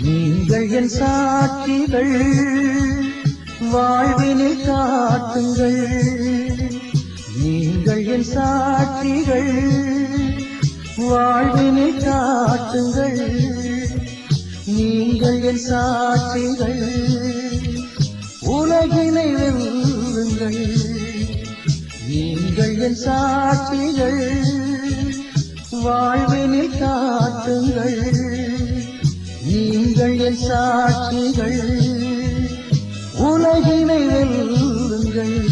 நீங்கள் என் சாட்சிகள், வாழ்வினில் காட்டுங்கள். நீங்கள் என் சாட்சிகள், வாழ்வினில் காட்டுங்கள். நீங்கள் என் சாட்சிகள், உலகினை வெல்லுங்கள். நீங்கள் என் சாட்சிகள், வாழ்வினில் காட்டுங்கள். நீங்கள் என் சாட்சிகள், உலகினை வெல்லுங்கள்.